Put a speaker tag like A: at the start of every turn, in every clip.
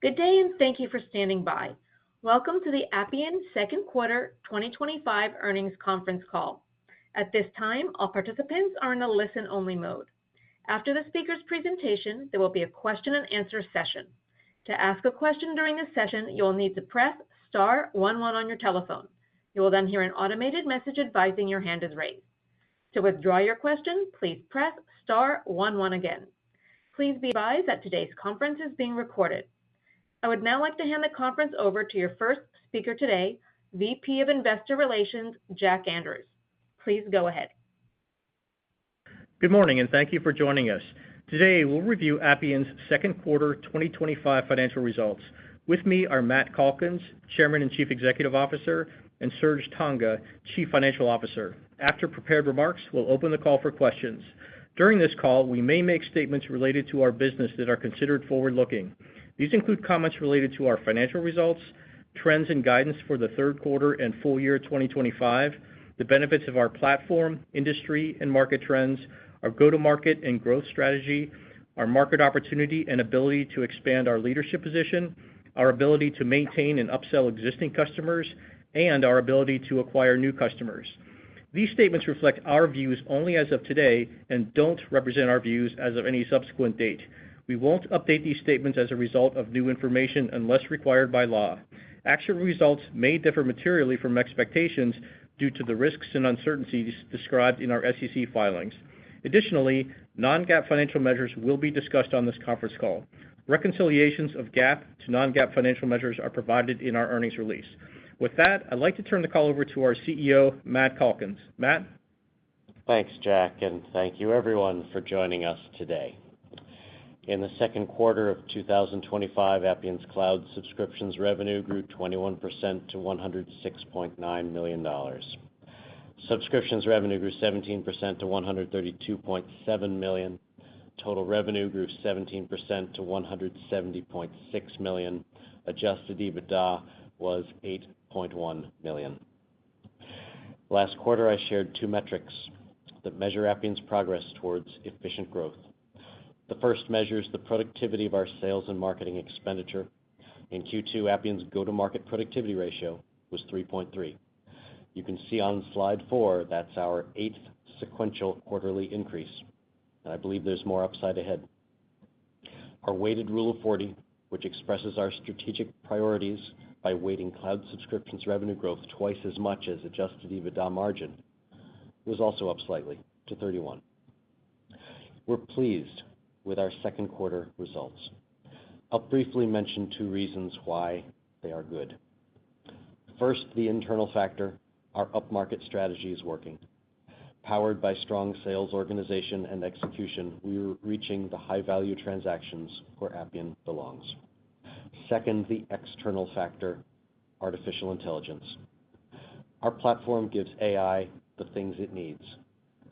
A: Good day, and thank you for standing by. Welcome to the Appian Second Quarter 2025 Earnings Conference Call. At this time, all participants are in a listen-only mode. After the speaker's presentation, there will be a question-and-answer session. To ask a question during this session, you will need to press star 11 on your telephone. You will then hear an automated message advising your hand is raised. To withdraw your question, please press star 11 again. Please be advised that today's conference is being recorded. I would now like to hand the conference over to your first speaker today, VP of Investor Relations, Jack Andrews. Please go ahead.
B: Good morning, and thank you for joining us. Today, we'll review Appian's Second Quarter 2025 financial results. With me are Matt Calkins, Chairman and Chief Executive Officer, and Serge Tanjga, Chief Financial Officer. After prepared remarks, we'll open the call for questions. During this call, we may make statements related to our business that are considered forward-looking. These include comments related to our financial results, trends and guidance for the third quarter and full year 2025, the benefits of our platform, industry and market trends, our go-to-market and growth strategy, our market opportunity and ability to expand our leadership position, our ability to maintain and upsell existing customers, and our ability to acquire new customers. These statements reflect our views only as of today and don't represent our views as of any subsequent date. We won't update these statements as a result of new information unless required by law. Actual results may differ materially from expectations due to the risks and uncertainties described in our SEC filings. Additionally, non-GAAP financial measures will be discussed on this conference call. Reconciliations of GAAP to non-GAAP financial measures are provided in our earnings release. With that, I'd like to turn the call over to our CEO, Matt Calkins. Matt?
C: Thanks, Jack, and thank you everyone for joining us today. In the second quarter of 2025, Appian's cloud subscriptions revenue grew 21% to $106.9 million. Subscriptions revenue grew 17% to $132.7 million. Total revenue grew 17% to $170.6 million. Adjusted EBITDA was $8.1 million. Last quarter, I shared two metrics that measure Appian's progress towards efficient growth. The first measures the productivity of our sales and marketing expenditure. In Q2, Appian's go-to-market productivity ratio was 3.3. You can see on slide 4 that's our 8th sequential quarterly increase, and I believe there's more upside ahead. Our weighted rule of 40, which expresses our strategic priorities by weighting cloud subscriptions revenue growth twice as much as adjusted EBITDA margin, was also up slightly to 31. We're pleased with our second quarter results. I'll briefly mention two reasons why they are good. First, the internal factor, our upmarket strategy is working. Powered by strong sales organization and execution, we're reaching the high-value transactions where Appian belongs. Second, the external factor, artificial intelligence. Our platform gives AI the things it needs,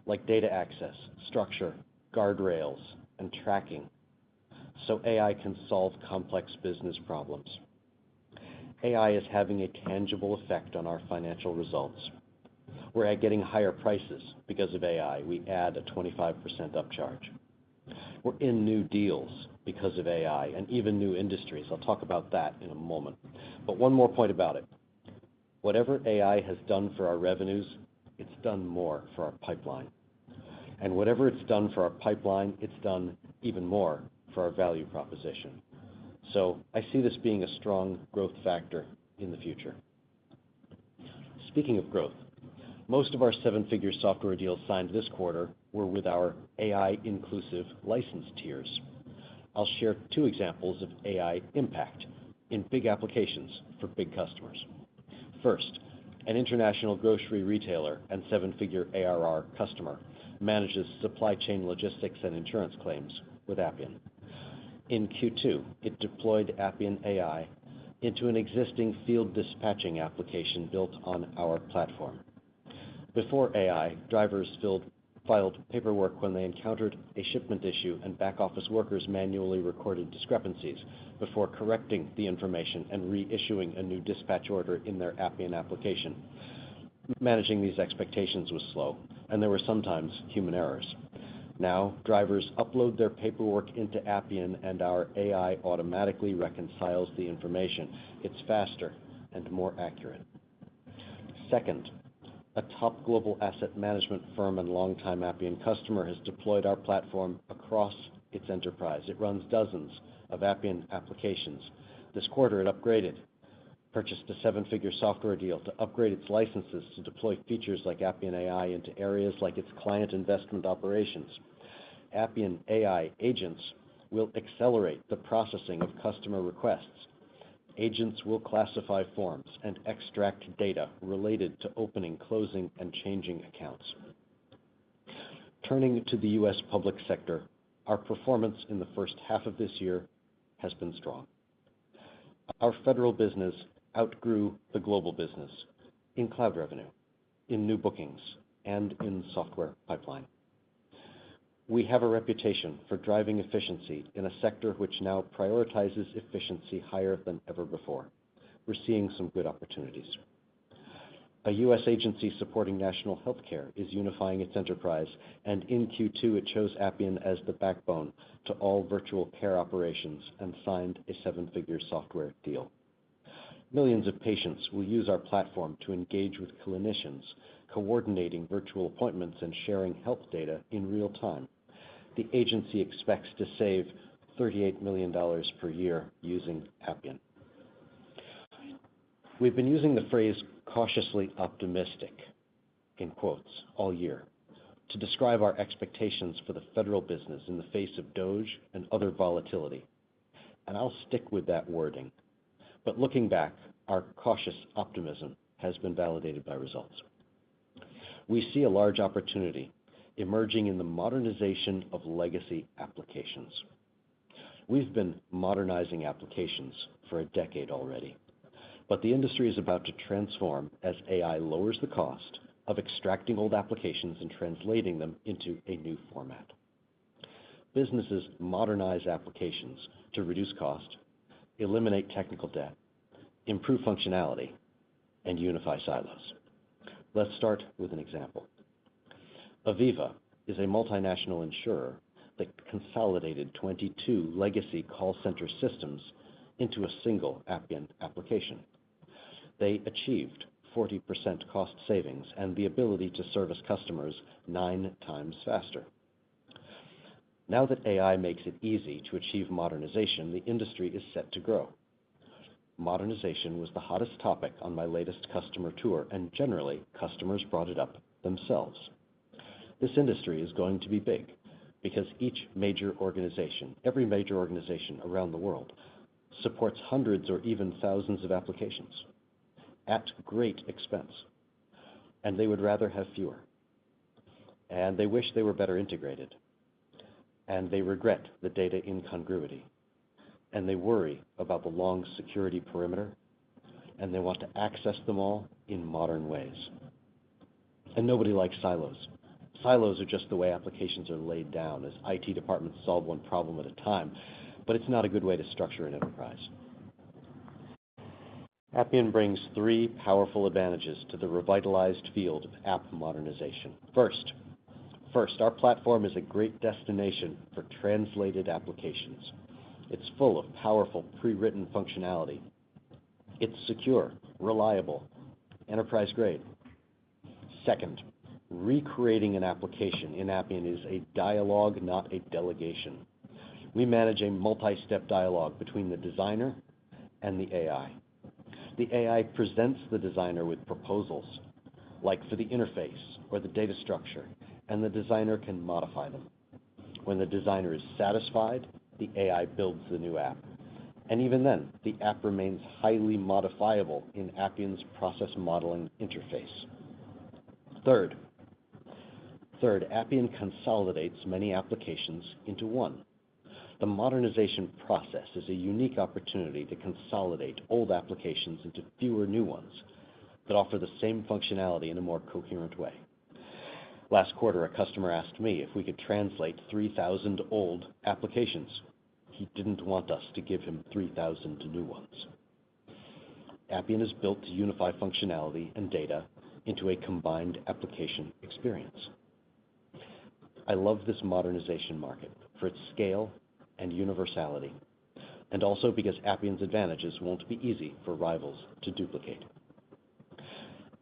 C: like data access, structure, guardrails, and tracking, so AI can solve complex business problems. AI is having a tangible effect on our financial results. We're getting higher prices because of AI. We add a 25% upcharge. We're in new deals because of AI and even new industries. I'll talk about that in a moment. But one more point about it. Whatever AI has done for our revenues, it's done more for our pipeline. And whatever it's done for our pipeline, it's done even more for our value proposition. So I see this being a strong growth factor in the future. Speaking of growth, most of our seven-figure software deals signed this quarter were with our AI-inclusive license tiers. I'll share two examples of AI impact in big applications for big customers. First, an international grocery retailer and seven-figure ARR customer manages supply chain logistics and insurance claims with Appian. In Q2, it deployed Appian AI into an existing field dispatching application built on our platform. Before AI, drivers filed paperwork when they encountered a shipment issue, and back-office workers manually recorded discrepancies before correcting the information and reissuing a new dispatch order in their Appian application. Managing these expectations was slow, and there were sometimes human errors. Now, drivers upload their paperwork into Appian, and our AI automatically reconciles the information. It's faster and more accurate. Second, a top global asset management firm and longtime Appian customer has deployed our platform across its enterprise. It runs dozens of Appian applications. This quarter, it upgraded, purchased a seven-figure software deal to upgrade its licenses to deploy features like Appian AI into areas like its client investment operations. Appian AI agents will accelerate the processing of customer requests. Agents will classify forms and extract data related to opening, closing, and changing accounts. Turning to the U.S. public sector, our performance in the first half of this year has been strong. Our federal business outgrew the global business in cloud revenue, in new bookings, and in software pipeline. We have a reputation for driving efficiency in a sector which now prioritizes efficiency higher than ever before. We're seeing some good opportunities. A U.S. agency supporting national health care is unifying its enterprise, and in Q2 it chose Appian as the backbone to all virtual care operations and signed a seven-figure software deal. Millions of patients will use our platform to engage with clinicians, coordinating virtual appointments and sharing health data in real time. The agency expects to save $38 million per year using Appian. We've been using the phrase cautiously optimistic, in quotes, all year to describe our expectations for the federal business in the face of DOGE and other volatility. And I'll stick with that wording. But looking back, our cautious optimism has been validated by results. We see a large opportunity emerging in the modernization of legacy applications. We've been modernizing applications for a decade already, but the industry is about to transform as AI lowers the cost of extracting old applications and translating them into a new format. Businesses modernize applications to reduce cost, eliminate technical debt, improve functionality, and unify silos. Let's start with an example. Aviva is a multinational insurer that consolidated 22 legacy call center systems into a single Appian application. They achieved 40% cost savings and the ability to service customers 9 times faster. Now that AI makes it easy to achieve modernization, the industry is set to grow. Modernization was the hottest topic on my latest customer tour, and generally, customers brought it up themselves. This industry is going to be big because each major organization, every major organization around the world, supports hundreds or even thousands of applications at great expense. And they would rather have fewer. And they wish they were better integrated. And they regret the data incongruity. And they worry about the long security perimeter. And they want to access them all in modern ways. And nobody likes silos. Silos are just the way applications are laid down as IT departments solve one problem at a time, but it's not a good way to structure an enterprise. Appian brings 3 powerful advantages to the revitalized field of app modernization. First, our platform is a great destination for translated applications. It's full of powerful pre-written functionality. It's secure, reliable, enterprise grade. Second, recreating an application in Appian is a dialogue, not a delegation. We manage a multi-step dialogue between the designer and the AI. The AI presents the designer with proposals, like for the interface or the data structure, and the designer can modify them. When the designer is satisfied, the AI builds the new app. And even then, the app remains highly modifiable in Appian's process modeling interface. Third, Appian consolidates many applications into one. The modernization process is a unique opportunity to consolidate old applications into fewer new ones that offer the same functionality in a more coherent way. Last quarter, a customer asked me if we could translate 3,000 old applications. He didn't want us to give him 3,000 new ones. Appian is built to unify functionality and data into a combined application experience. I love this modernization market for its scale and universality, and also because Appian's advantages won't be easy for rivals to duplicate.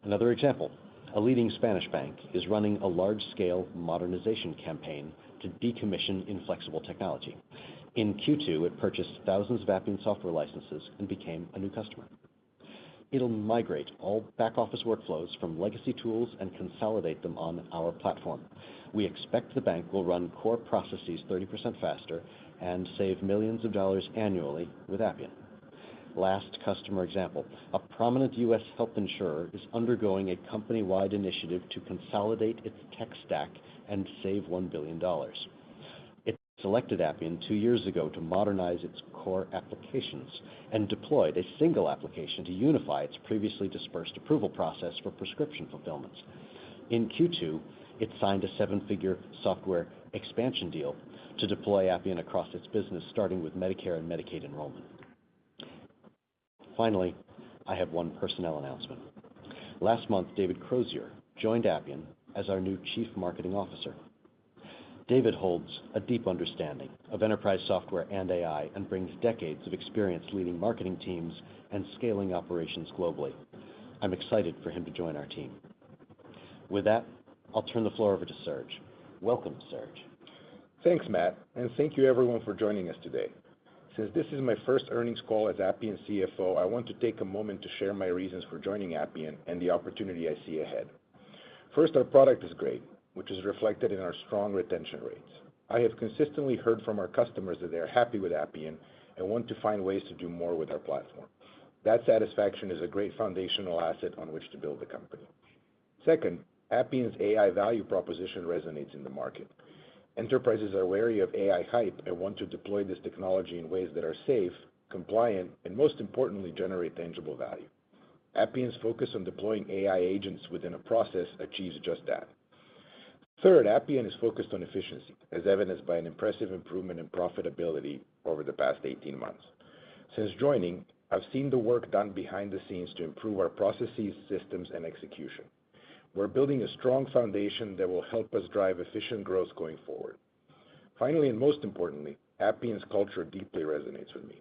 C: Another example, a leading Spanish bank is running a large-scale modernization campaign to decommission inflexible technology. In Q2, it purchased thousands of Appian software licenses and became a new customer. It'll migrate all back-office workflows from legacy tools and consolidate them on our platform. We expect the bank will run core processes 30% faster and save millions of dollars annually with Appian. Last customer example, a prominent U.S. health insurer is undergoing a company-wide initiative to consolidate its tech stack and save $1 billion. It selected Appian 2 years ago to modernize its core applications and deployed a single application to unify its previously dispersed approval process for prescription fulfillments. In Q2, it signed a 7-figure software expansion deal to deploy Appian across its business, starting with Medicare and Medicaid enrollment. Finally, I have one personnel announcement. Last month, David Crozier joined Appian as our new Chief Marketing Officer. David holds a deep understanding of enterprise software and AI and brings decades of experience leading marketing teams and scaling operations globally. I'm excited for him to join our team. With that, I'll turn the floor over to Serge. Welcome, Serge.
D: Thanks, Matt, and thank you everyone for joining us today. Since this is my first earnings call as Appian CFO, I want to take a moment to share my reasons for joining Appian and the opportunity I see ahead. First, our product is great, which is reflected in our strong retention rates. I have consistently heard from our customers that they are happy with Appian and want to find ways to do more with our platform. That satisfaction is a great foundational asset on which to build the company. Second, Appian's AI value proposition resonates in the market. Enterprises are wary of AI hype and want to deploy this technology in ways that are safe, compliant, and most importantly, generate tangible value. Appian's focus on deploying AI agents within a process achieves just that. Third, Appian is focused on efficiency, as evidenced by an impressive improvement in profitability over the past 18 months. Since joining, I've seen the work done behind the scenes to improve our processes, systems, and execution. We're building a strong foundation that will help us drive efficient growth going forward. Finally, and most importantly, Appian's culture deeply resonates with me.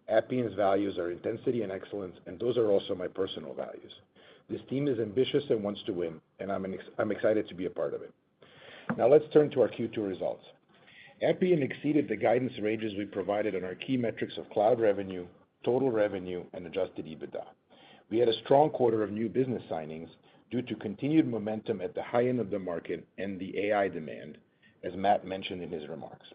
D: Appian's values are intensity and excellence, and those are also my personal values. This team is ambitious and wants to win, and I'm excited to be a part of it. Now let's turn to our Q2 results. Appian exceeded the guidance ranges we provided on our key metrics of cloud revenue, total revenue, and adjusted EBITDA. We had a strong quarter of new business signings due to continued momentum at the high end of the market and the AI demand, as Matt mentioned in his remarks.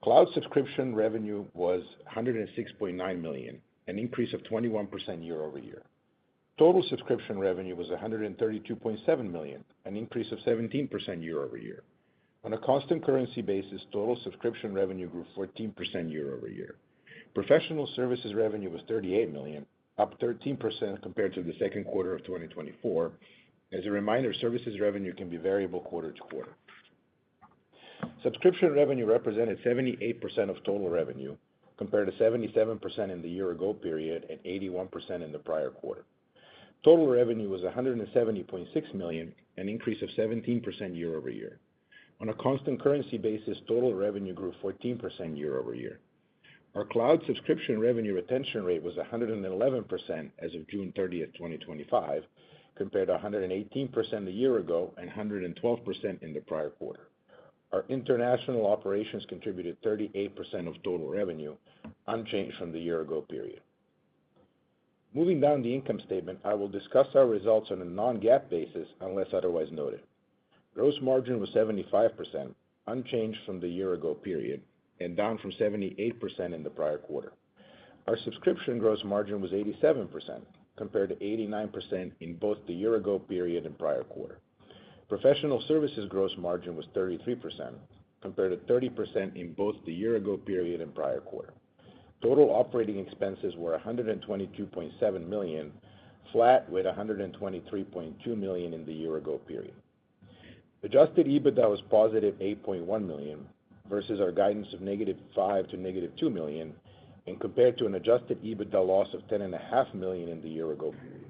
D: Cloud subscription revenue was $106.9 million, an increase of 21% year over year. Total subscription revenue was $132.7 million, an increase of 17% year over year. On a constant currency basis, total subscription revenue grew 14% year over year. Professional services revenue was $38 million, up 13% compared to the second quarter of 2024. As a reminder, services revenue can be variable quarter to quarter. Subscription revenue represented 78% of total revenue, compared to 77% in the year-ago period and 81% in the prior quarter. Total revenue was $170.6 million, an increase of 17% year over year. On a constant currency basis, total revenue grew 14% year over year. Our cloud subscription revenue retention rate was 111% as of June 30th, 2025, compared to 118% a year ago and 112% in the prior quarter. Our international operations contributed 38% of total revenue, unchanged from the year-ago period. Moving down the income statement, I will discuss our results on a non-GAAP basis unless otherwise noted. Gross margin was 75%, unchanged from the year-ago period, and down from 78% in the prior quarter. Our subscription gross margin was 87%, compared to 89% in both the year-ago period and prior quarter. Professional services gross margin was 33%, compared to 30% in both the year-ago period and prior quarter. Total operating expenses were $122.7 million, flat with $123.2 million in the year-ago period. Adjusted EBITDA was positive $8.1 million versus our guidance of -$5 to -$2 million, and compared to an adjusted EBITDA loss of $10.5 million in the year-ago period.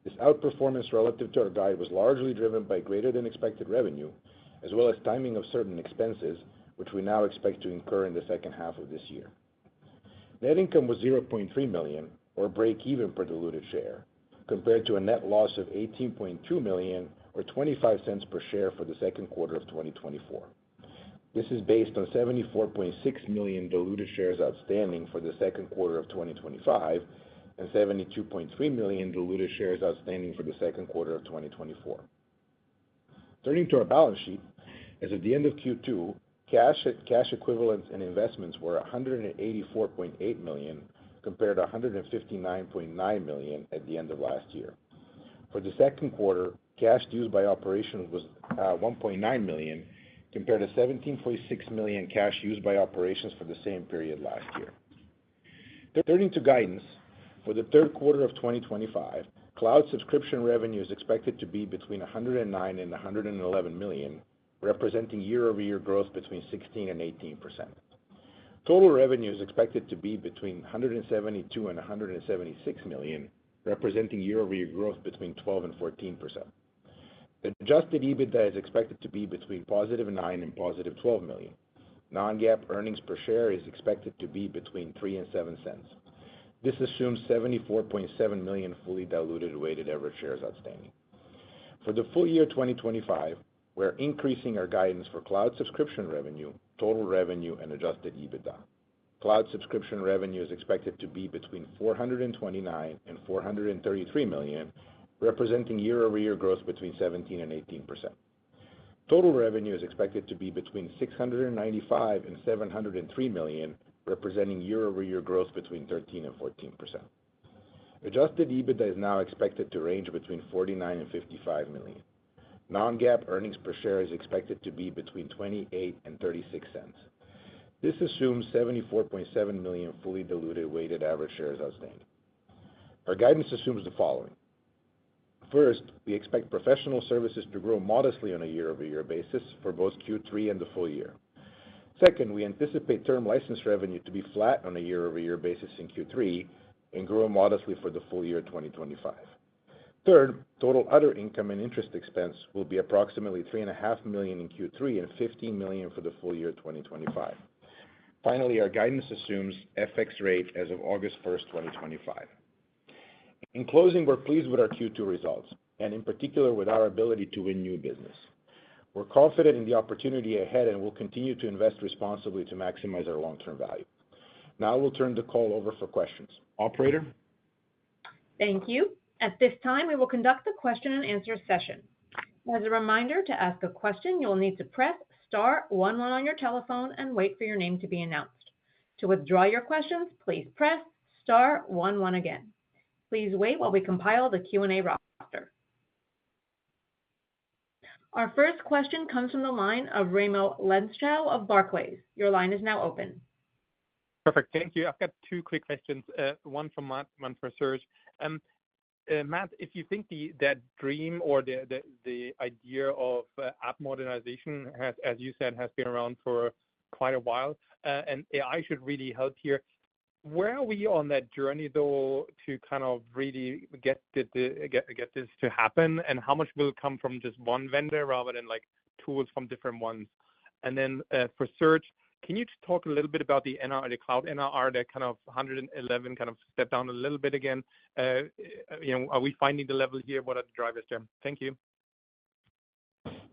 D: This outperformance relative to our guide was largely driven by greater than expected revenue, as well as timing of certain expenses, which we now expect to incur in the second half of this year. Net income was $0.3 million, or break even per diluted share, compared to a net loss of $18.2 million, or 25 cents per share for the second quarter of 2024. This is based on 74.6 million diluted shares outstanding for the second quarter of 2025 and 72.3 million diluted shares outstanding for the second quarter of 2024. Turning to our balance sheet, as of the end of Q2, cash equivalents and investments were $184.8 million compared to $159.9 million at the end of last year. For the second quarter, cash used by operations was $1.9 million compared to $17.6 million cash used by operations for the same period last year. Turning to guidance, for the third quarter of 2025, cloud subscription revenue is expected to be between $109 and $111 million, representing year-over-year growth between 16% and 18%. Total revenue is expected to be between $172 and $176 million, representing year-over-year growth between 12% and 14%. The adjusted EBITDA is expected to be between positive $9 and positive $12 million. Non-GAAP earnings per share is expected to be between 3 and 7 cents. This assumes 74.7 million fully diluted weighted average shares outstanding. For the full year 2025, we're increasing our guidance for cloud subscription revenue, total revenue, and adjusted EBITDA. Cloud subscription revenue is expected to be between $429 and $433 million, representing year-over-year growth between 17% and 18%. Total revenue is expected to be between $695 and $703 million, representing year-over-year growth between 13% and 14%. Adjusted EBITDA is now expected to range between $49 and $55 million. Non-GAAP earnings per share is expected to be between 28 and 36 cents. This assumes 74.7 million fully diluted weighted average shares outstanding. Our guidance assumes the following. First, we expect professional services to grow modestly on a year-over-year basis for both Q3 and the full year. Second, we anticipate term license revenue to be flat on a year-over-year basis in Q3 and grow modestly for the full year 2025. Third, total other income and interest expense will be approximately $3.5 million in Q3 and $15 million for the full year 2025. Finally, our guidance assumes FX rate as of August 1st, 2025. In closing, we're pleased with our Q2 results, and in particular with our ability to win new business. We're confident in the opportunity ahead and will continue to invest responsibly to maximize our long-term value. Now we'll turn the call over for questions. Operator?
A: Thank you. At this time, we will conduct the question and answer session. As a reminder, to ask a question, you will need to press star 11 on your telephone and wait for your name to be announced. To withdraw your questions, please press star 11 again. Please wait while we compile the Q&A roster. Our first question comes from the line of Raimo Lenschow of Barclays. Your line is now open.
E: Perfect. Thank you. I've got two quick questions, one for Matt, one for Serge. Matt, if you think that dream or the idea of app modernization, as you said, has been around for quite a while, and AI should really help here, where are we on that journey, though, to kind of really get this to happen, and how much will come from just one vendor rather than like tools from different ones? And then for Serge, can you just talk a little bit about the NRR, the cloud NRR, that kind of 111 kind of stepped down a little bit again? Are we finding the level here? What are the drivers there? Thank you.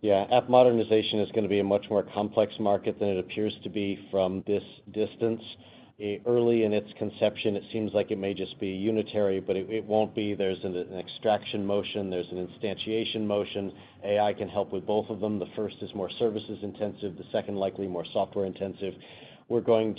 C: Yeah, app modernization is going to be a much more complex market than it appears to be from this distance. Early in its conception, it seems like it may just be unitary, but it won't be. There's an extraction motion. There's an instantiation motion. AI can help with both of them. The first is more services intensive. The second, likely more software intensive. We're doing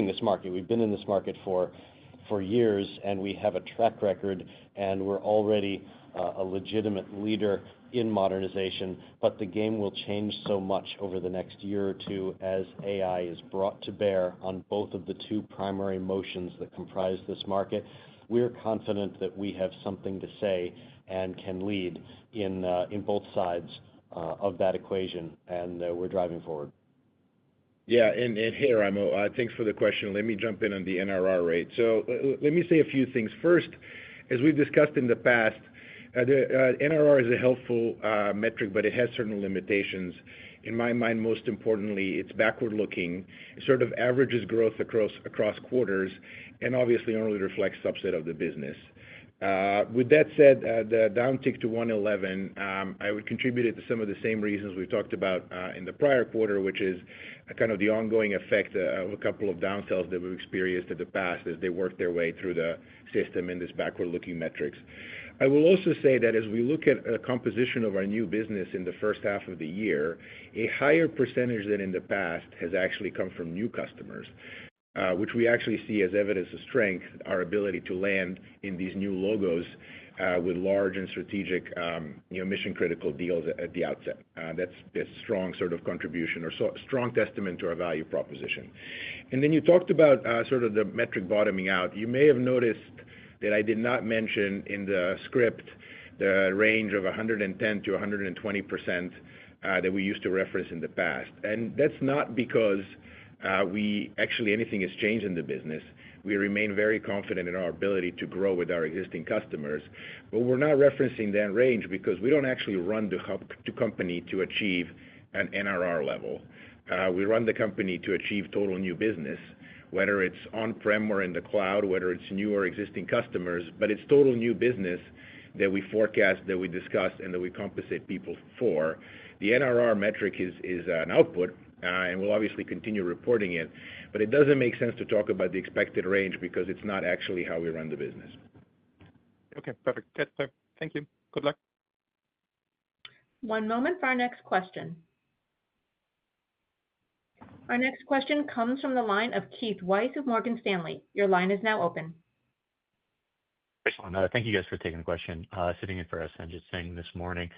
C: this market. We've been in this market for years, and we have a track record, and we're already a legitimate leader in modernization, but the game will change so much over the next year or two as AI is brought to bear on both of the two primary motions that comprise this market. We're confident that we have something to say and can lead in both sides of that equation, and we're driving forward.
D: Yeah, and hey, Raimo, thanks for the question. Let me jump in on the NRR rate. So let me say a few things. First, as we've discussed in the past, The NRR is a helpful metric, but it has certain limitations. In my mind, most importantly, it's backward-looking. It sort of averages growth across quarters and obviously only reflects subset of the business. With that said, the downtick to 111, I would contribute it to some of the same reasons we talked about in the prior quarter, which is kind of the ongoing effect of a couple of downsells that we've experienced in the past as they work their way through the system in this backward-looking metrics. I will also say that as we look at a composition of our new business in the first half of the year, a higher percentage than in the past has actually come from new customers, which we actually see as evidence of strength, our ability to land in these new logos with large and strategic, mission-critical deals at the outset. That's a strong sort of contribution or strong testament to our value proposition. And then you talked about sort of the metric bottoming out. You may have noticed that I did not mention in the script the range of 110 to 120% that we used to reference in the past. And that's not because anything has changed in the business. We remain very confident in our ability to grow with our existing customers, but we're not referencing that range because we don't actually run the company to achieve an NRR level. We run the company to achieve total new business, whether it's on-prem or in the cloud, whether it's new or existing customers, but it's total new business that we forecast, that we discuss, and that we compensate people for. The NRR metric is an output, and we'll obviously continue reporting it, but it doesn't make sense to talk about the expected range because it's not actually how we run the business.
E: Okay, perfect. That's fair. Thank you. Good luck.
A: One moment for our next question. Our next question comes from the line of Keith Weiss of Morgan Stanley. Your line is now open.
F: Excellent. Thank you guys for taking the question. Sitting in for Sanjit Singh this morning.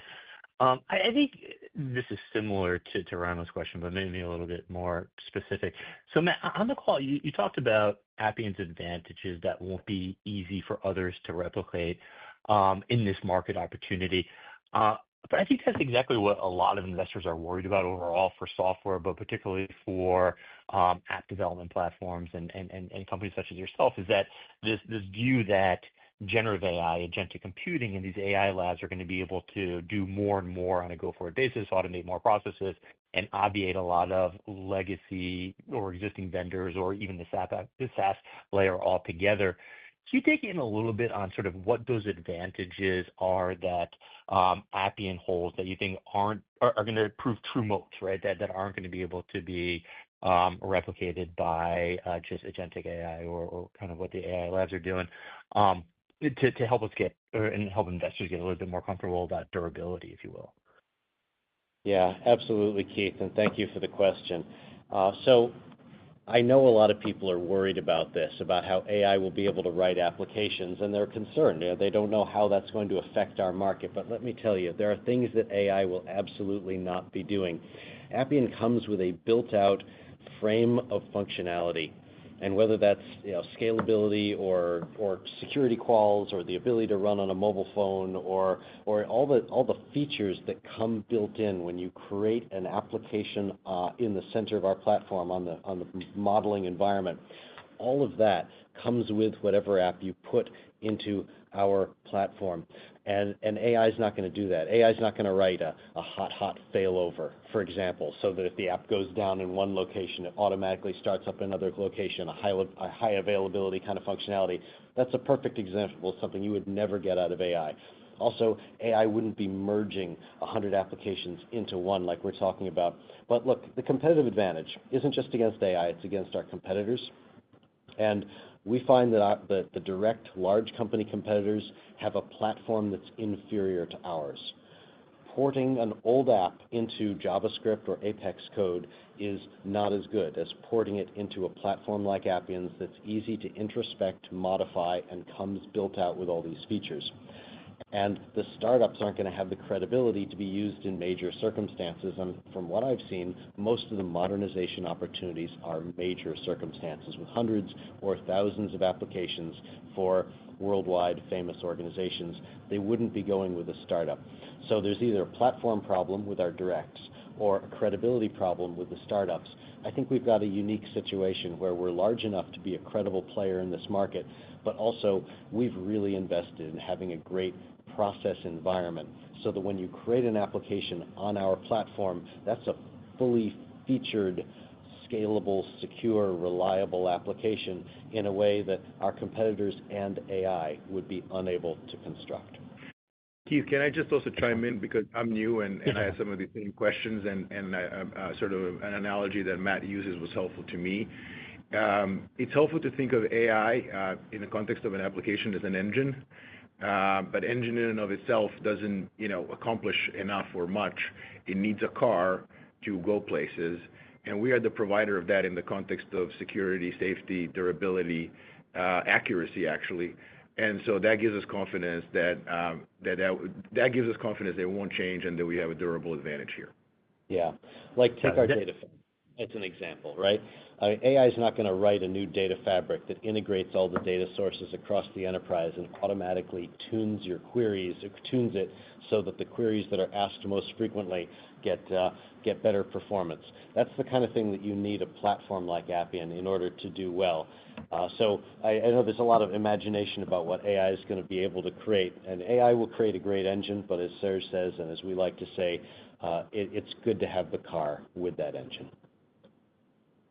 F: I think this is similar to Raimo's question, but maybe a little bit more specific. So Matt, on the call, you talked about Appian's advantages that won't be easy for others to replicate in this market opportunity. But I think that's exactly what a lot of investors are worried about overall for software, but particularly for app development platforms and companies such as yourself, is that this view that generative AI, agentic computing, and these AI labs are going to be able to do more and more on a go-forward basis, automate more processes, and obviate a lot of legacy or existing vendors or even the SaaS layer altogether. Can you dig in a little bit on sort of what those advantages are that Appian holds that you think are going to prove true moats, right? That aren't going to be able to be replicated by just agentic AI or kind of what the AI labs are doing to help us get and help investors get a little bit more comfortable about durability, if you will.
C: Yeah, absolutely, Keith, and thank you for the question. So I know a lot of people are worried about this, about how AI will be able to write applications, and they're concerned. They don't know how that's going to affect our market. But let me tell you, there are things that AI will absolutely not be doing. Appian comes with a built-out frame of functionality, and whether that's scalability or security quals or the ability to run on a mobile phone or all the features that come built in when you create an application in the center of our platform on the modeling environment, all of that comes with whatever app you put into our platform. And AI is not going to do that. AI is not going to write a hot failover, for example, so that if the app goes down in one location, it automatically starts up another location, a high availability kind of functionality. That's a perfect example of something you would never get out of AI. Also, AI wouldn't be merging 100 applications into one like we're talking about. But look, the competitive advantage isn't just against AI, it's against our competitors. And we find that the direct large company competitors have a platform that's inferior to ours. Porting an old app into JavaScript or Apex code is not as good as porting it into a platform like Appian's that's easy to introspect, modify, and comes built out with all these features. And the startups aren't going to have the credibility to be used in major circumstances. And from what I've seen, most of the modernization opportunities are major circumstances with hundreds or thousands of applications for worldwide famous organizations. They wouldn't be going with a startup. So there's either a platform problem with our directs, or a credibility problem with the startups. I think we've got a unique situation where we're large enough to be a credible player in this market, but also we've really invested in having a great process environment so that when you create an application on our platform, that's a fully featured, scalable, secure, reliable application in a way that our competitors and AI would be unable to construct.
D: Keith, can I just also chime in because I'm new and I had some of the same questions and sort of an analogy that Matt uses was helpful to me. It's helpful to think of AI in the context of an application as an engine, but engine in and of itself doesn't accomplish enough or much. It needs a car to go places, and we are the provider of that in the context of security, safety, durability, accuracy, actually. And so that gives us confidence that gives us confidence that it won't change and that we have a durable advantage here.
C: Yeah, like take our data fabric. It's an example, right? AI is not going to write a new data fabric that integrates all the data sources across the enterprise and automatically tunes your queries, or tunes it so that the queries that are asked most frequently get better performance. That's the kind of thing that you need a platform like Appian in order to do well. So I know there's a lot of imagination about what AI is going to be able to create, and AI will create a great engine, but as Serge says, and as we like to say, it's good to have the car with that engine.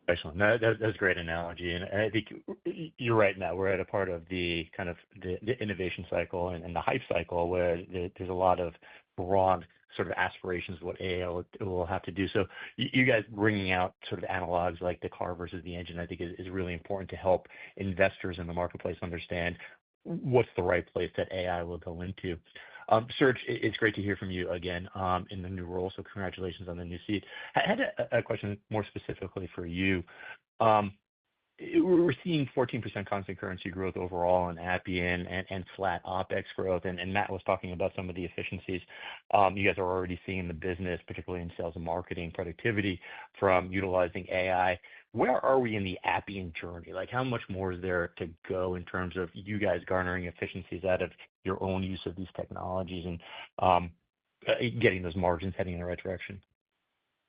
F: Excellent. That's a great analogy. And I think you're right, Matt. We're at a part of the kind of the innovation cycle and the hype cycle where there's a lot of broad sort of aspirations of what AI will have to do. So you guys bringing out sort of analogs like the car versus the engine, I think is really important to help investors in the marketplace understand what's the right place that AI will go into. Serge, it's great to hear from you again in the new role, so congratulations on the new seat. I had a question more specifically for you. We're seeing 14% constant currency growth overall in Appian and flat OpEx growth, and Matt was talking about some of the efficiencies you guys are already seeing in the business, particularly in sales and marketing productivity from utilizing AI. Where are we in the Appian journey? Like, how much more is there to go in terms of you guys garnering efficiencies out of your own use of these technologies and getting those margins heading in the right direction?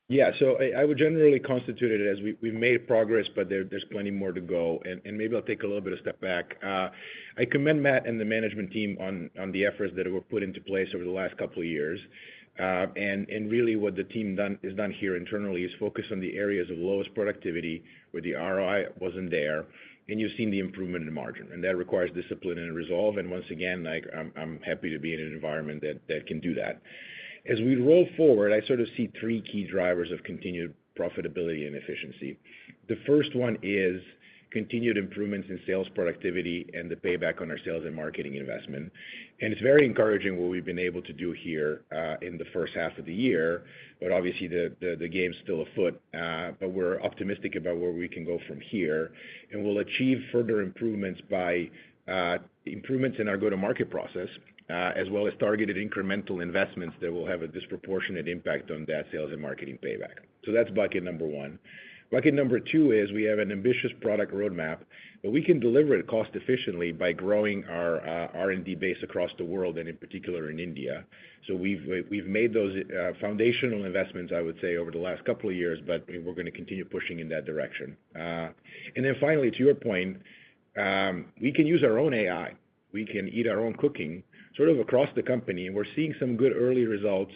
D: Yeah, so I would generally constitute it as we've made progress, but there's plenty more to go. And maybe I'll take a little bit of a step back. I commend Matt and the management team on the efforts that were put into place over the last couple of years. And really what the team is done here internally is focus on the areas of lowest productivity where the ROI wasn't there, and you've seen the improvement in margin. And that requires discipline and resolve. And once again, I'm happy to be in an environment that can do that. As we roll forward, I sort of see three key drivers of continued profitability and efficiency. The first one is continued improvements in sales productivity and the payback on our sales and marketing investment. And it's very encouraging what we've been able to do here in the first half of the year, but obviously the game's still afoot, but we're optimistic about where we can go from here. And we'll achieve further improvements by improvements in our go-to-market process, as well as targeted incremental investments that will have a disproportionate impact on that sales and marketing payback. So that's bucket number one. Bucket number two is we have an ambitious product roadmap, but we can deliver it cost efficiently by growing our R&D base across the world, and in particular in India. So we've made those foundational investments, I would say, over the last couple of years, but we're going to continue pushing in that direction. And then finally, to your point, we can use our own AI. We can eat our own cooking sort of across the company, and we're seeing some good early results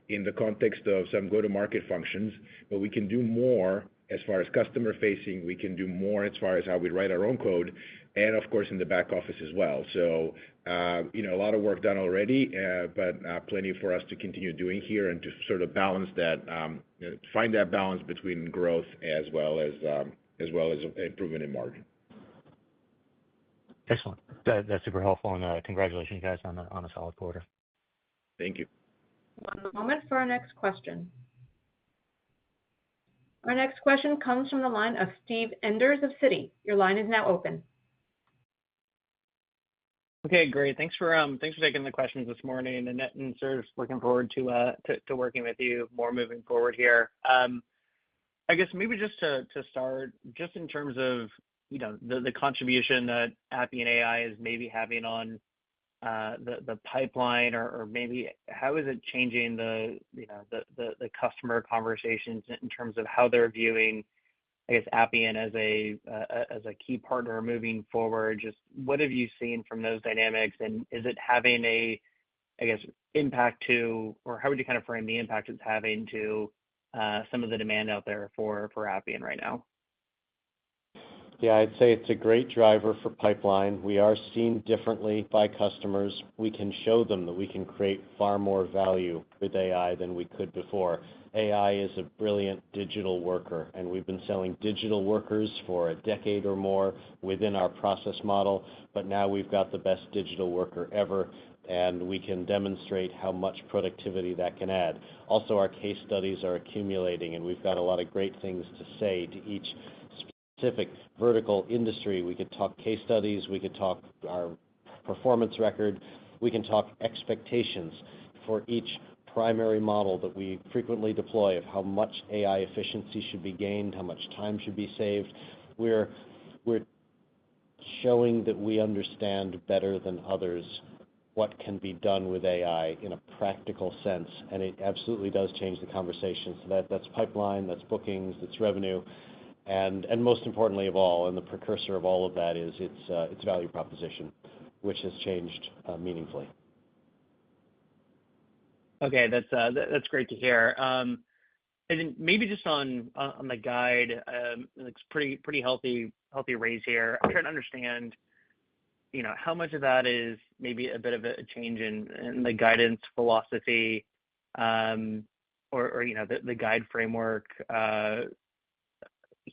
D: in the context of some go-to-market functions, but we can do more as far as customer facing. We can do more as far as how we write our own code, and of course in the back office as well. So a lot of work done already, but plenty for us to continue doing here and to sort of balance that, find that balance between growth as well as improvement in margin.
F: Excellent. That's super helpful, and congratulations, guys, on a solid quarter.
D: Thank you.
A: One moment for our next question. Our next question comes from the line of Steve Enders of Citi. Your line is now open.
G: Okay, great. Thanks for taking the questions this morning, and Serge, looking forward to working with you more moving forward here. I guess maybe just to start, just in terms of the contribution that Appian AI is maybe having on the pipeline, or maybe how is it changing the customer conversations in terms of how they're viewing, I guess, Appian as a key partner moving forward? Just what have you seen from those dynamics, and is it having a, I guess, impact to, or how would you kind of frame the impact it's having to some of the demand out there for Appian right now?
C: Yeah, I'd say it's a great driver for pipeline. We are seen differently by customers. We can show them that we can create far more value with AI than we could before. AI is a brilliant digital worker, and we've been selling digital workers for a decade or more within our process model, but now we've got the best digital worker ever, and we can demonstrate how much productivity that can add. Also, our case studies are accumulating, and we've got a lot of great things to say to each specific vertical industry. We could talk case studies, we could talk our performance record, we can talk expectations for each primary model that we frequently deploy of how much AI efficiency should be gained, how much time should be saved. We're showing that we understand better than others what can be done with AI in a practical sense, and it absolutely does change the conversation. So that's pipeline, that's bookings, that's revenue, and most importantly of all, and the precursor of all of that is its value proposition, which has changed meaningfully.
G: Okay, that's great to hear. And then maybe just on the guide, it's pretty healthy raise here. I'm trying to understand, how much of that is maybe a bit of a change in the guidance philosophy, or the guide framework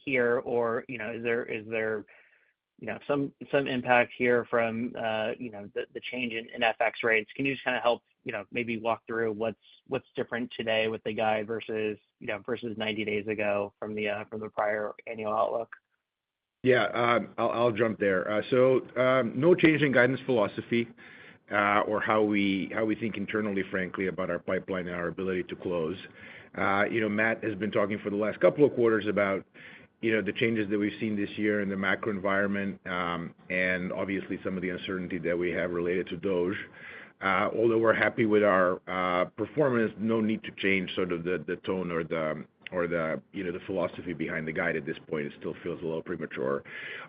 G: here, or is there some impact here from the change in FX rates? Can you just kind of help maybe walk through what's different today with the guide versus 90 days ago from the prior annual outlook?
D: Yeah, I'll jump there. So no change in guidance philosophy or how we think internally, frankly, about our pipeline and our ability to close. Matt has been talking for the last couple of quarters about the changes that we've seen this year in the macro environment, and obviously some of the uncertainty that we have related to DOGE. Although we're happy with our performance, no need to change sort of the tone or the philosophy behind the guide at this point. It still feels a little premature.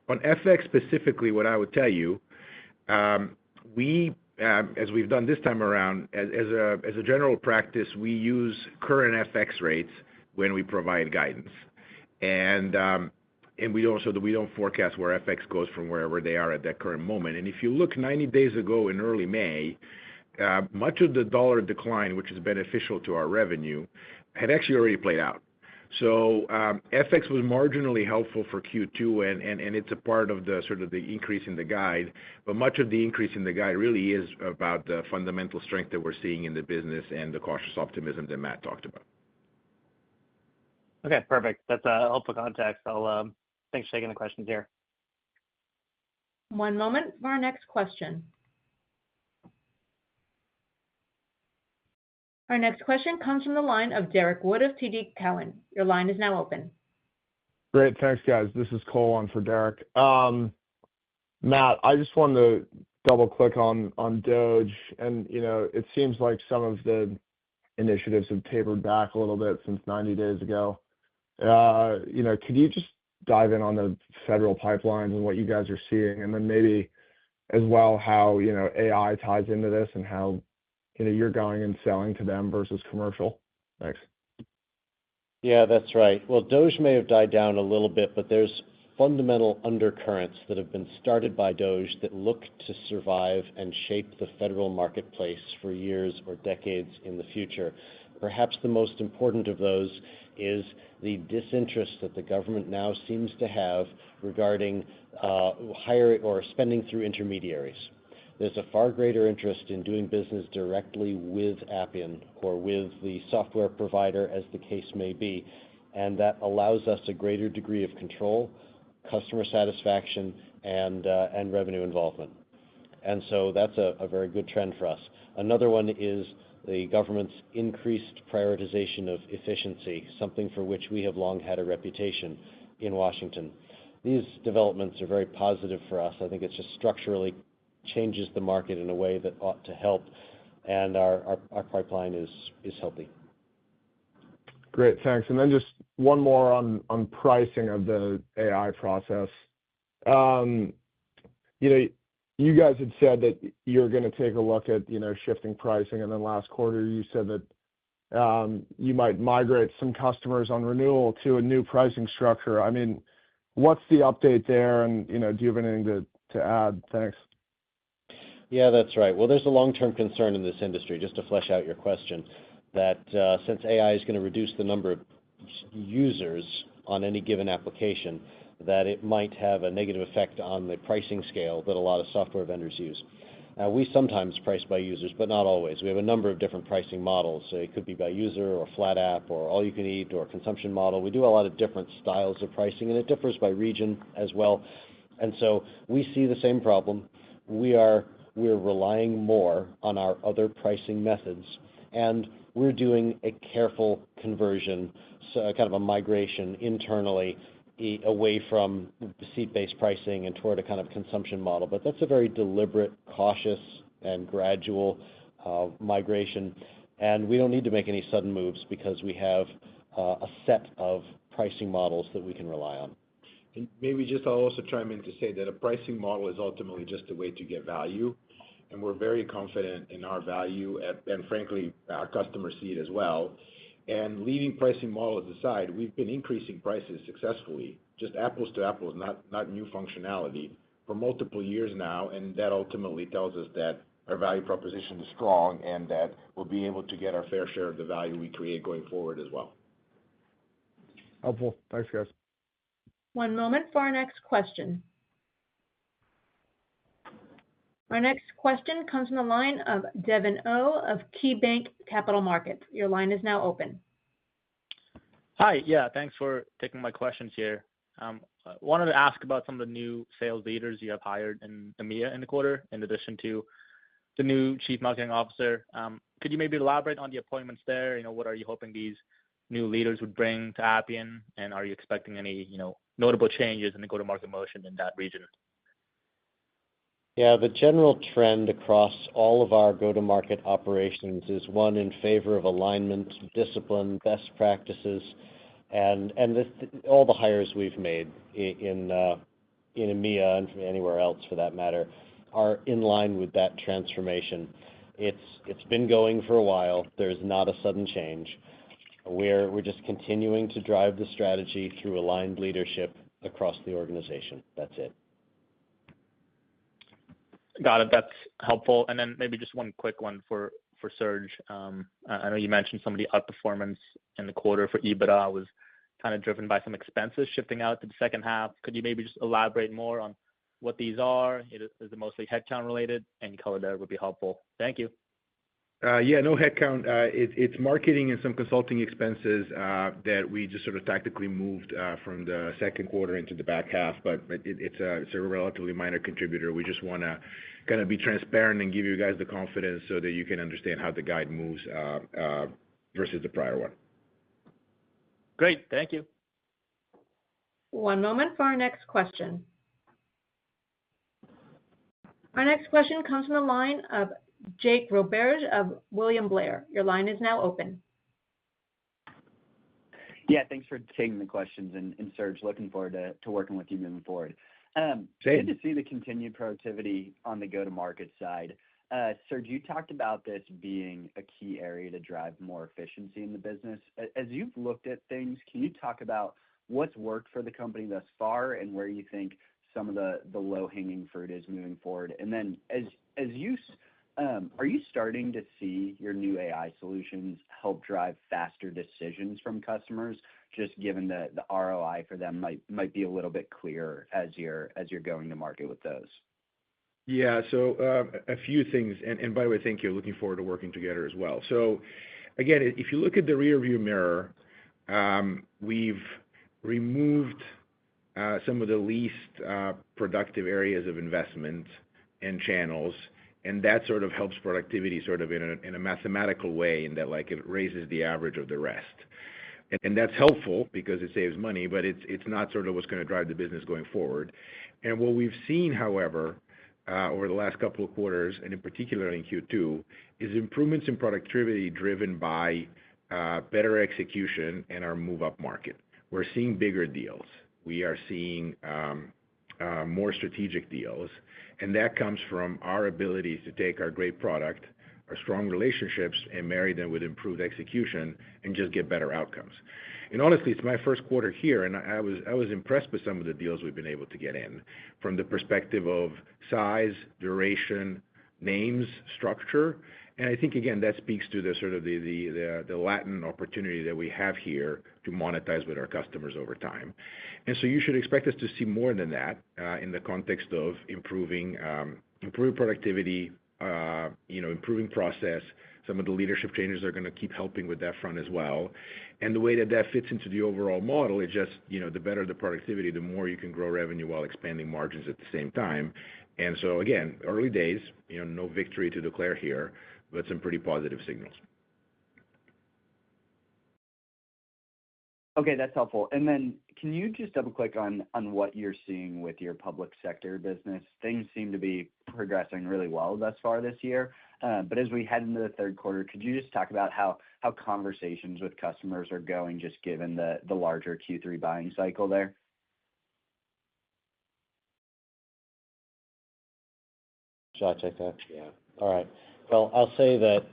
D: On FX specifically, what I would tell you, we as we've done this time around, as a general practice, we use current FX rates when we provide guidance. And we don't forecast where FX goes from wherever they are at that current moment. And if you look 90 days ago in early May, much of the dollar decline, which is beneficial to our revenue, had actually already played out. So FX was marginally helpful for Q2, and it's a part of the sort of the increase in the guide. But much of the increase in the guide really is about the fundamental strength that we're seeing in the business and the cautious optimism that Matt talked about.
G: Okay, perfect. That's a helpful context. Thanks for taking the questions here.
A: One moment for our next question. Our next question comes from the line of Derek Wood of TD Cowen. Your line is now open.
H: Great. Thanks, guys. This is Cole on for Derek. Matt, I just wanted to double-click on DOGE, and, it seems like some of the initiatives have tapered back a little bit since 90 days ago. Could you just dive in on the federal pipelines and what you guys are seeing, and then maybe as well how AI ties into this and how you're going and selling to them versus commercial? Thanks.
C: Yeah, that's right. Well, DOGE may have died down a little bit, but there's fundamental undercurrents that have been started by DOGE that look to survive and shape the federal marketplace for years or decades in the future. Perhaps the most important of those is the disinterest that the government now seems to have regarding hiring or spending through intermediaries. There's a far greater interest in doing business directly with Appian or with the software provider, as the case may be, and that allows us a greater degree of control, customer satisfaction, and revenue involvement. And so that's a very good trend for us. Another one is the government's increased prioritization of efficiency, something for which we have long had a reputation in Washington. These developments are very positive for us. I think it's just structurally changes the market in a way that ought to help, and our pipeline is healthy.
H: Great, thanks. And then just one more on pricing of the AI process. You guys had said that you're going to take a look at, shifting pricing, and then last quarter you said that you might migrate some customers on renewal to a new pricing structure. I mean, what's the update there, and, do you have anything to add? Thanks.
C: Yeah, that's right. Well, there's a long-term concern in this industry, just to flesh out your question, that since AI is going to reduce the number of users on any given application, that it might have a negative effect on the pricing scale that a lot of software vendors use. We sometimes price by users, but not always. We have a number of different pricing models. So it could be by user or flat app or all you can eat or consumption model. We do a lot of different styles of pricing, and it differs by region as well. And so we see the same problem. We're relying more on our other pricing methods, and we're doing a careful conversion, so kind of a migration internally away from seat-based pricing and toward a kind of consumption model. But that's a very deliberate, cautious, and gradual migration. And we don't need to make any sudden moves because we have a set of pricing models that we can rely on.
D: And maybe just I'll also chime in to say that a pricing model is ultimately just a way to get value. And we're very confident in our value, and frankly, our customers see it as well. And leaving pricing models aside, we've been increasing prices successfully, just apples to apples, not new functionality, for multiple years now. And that ultimately tells us that our value proposition is strong and that we'll be able to get our fair share of the value we create going forward as well.
H: Helpful. Thanks, guys.
A: One moment for our next question. Our next question comes from the line of Devin Au of KeyBanc Capital Markets. Your line is now open.
I: Hi. Yeah, thanks for taking my questions here. I wanted to ask about some of the new sales leaders you have hired in EMEA in the quarter, in addition to the new Chief Marketing Officer. Could you maybe elaborate on the appointments there? What are you hoping these new leaders would bring to Appian, and are you expecting any, notable changes in the go-to-market motion in that region?
C: Yeah, the general trend across all of our go-to-market operations is one in favor of alignment, discipline, best practices, and all the hires we've made in EMEA and anywhere else for that matter are in line with that transformation. It's been going for a while. There's not a sudden change. We're just continuing to drive the strategy through aligned leadership across the organization. That's it.
I: Got it. That's helpful. And then maybe just one quick one for Serge. I know you mentioned some of the outperformance in the quarter for EBITDA was kind of driven by some expenses shifting out to the second half. Could you maybe just elaborate more on what these are? Is it mostly headcount related? Any color there would be helpful. Thank you.
D: Yeah, no headcount. It's marketing and some consulting expenses that we just sort of tactically moved from the second quarter into the back half, but it's a relatively minor contributor. We just want to kind of be transparent and give you guys the confidence so that you can understand how the guide moves versus the prior one.
I: Great. Thank you.
A: One moment for our next question. Our next question comes from the line of Jake Roberge of William Blair. Your line is now open.
J: Yeah, thanks for taking the questions. And Serge, looking forward to working with you moving forward.
D: Same.
J: Good to see the continued productivity on the go-to-market side. Serge, you talked about this being a key area to drive more efficiency in the business. As you've looked at things, can you talk about what's worked for the company thus far and where you think some of the low-hanging fruit is moving forward? And then are you starting to see your new AI solutions help drive faster decisions from customers, just given the ROI for them might be a little bit clearer as you're going to market with those?
D: Yeah, so a few things. And by the way, thank you. Looking forward to working together as well. So again, if you look at the rearview mirror, we've removed some of the least productive areas of investment and channels, and that sort of helps productivity sort of in a mathematical way, in that it raises the average of the rest. And that's helpful because it saves money, but it's not sort of what's going to drive the business going forward. And what we've seen, however, over the last couple of quarters, and in particular in Q2, is improvements in productivity driven by better execution and our move-up market. We're seeing bigger deals. We are seeing more strategic deals, and that comes from our ability to take our great product, our strong relationships, and marry them with improved execution and just get better outcomes. And honestly, it's my first quarter here, and I was impressed with some of the deals we've been able to get in from the perspective of size, duration, names, structure. And I think, again, that speaks to the sort of the latent opportunity that we have here to monetize with our customers over time. And so you should expect us to see more than that in the context of improving productivity, improving process. Some of the leadership changes are going to keep helping with that front as well. And the way that fits into the overall model is just, the better the productivity, the more you can grow revenue while expanding margins at the same time. And so, again, early days, no victory to declare here, but some pretty positive signals.
J: Okay, that's helpful. And then can you just double-click on what you're seeing with your public sector business? Things seem to be progressing really well thus far this year. But as we head into the third quarter, could you just talk about how conversations with customers are going, just given the larger Q3 buying cycle there?
C: Shall I take that? Yeah. All right. Well, I'll say that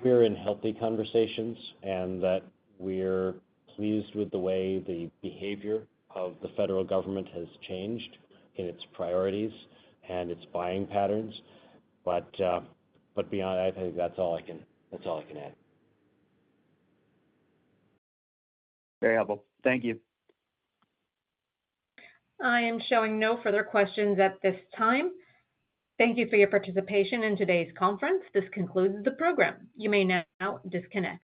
C: we're in healthy conversations and that we're pleased with the way the behavior of the federal government has changed in its priorities and its buying patterns. But beyond, I think that's all I can add.
J: Very helpful. Thank you.
A: I am showing no further questions at this time. Thank you for your participation in today's conference. This concludes the program. You may now disconnect.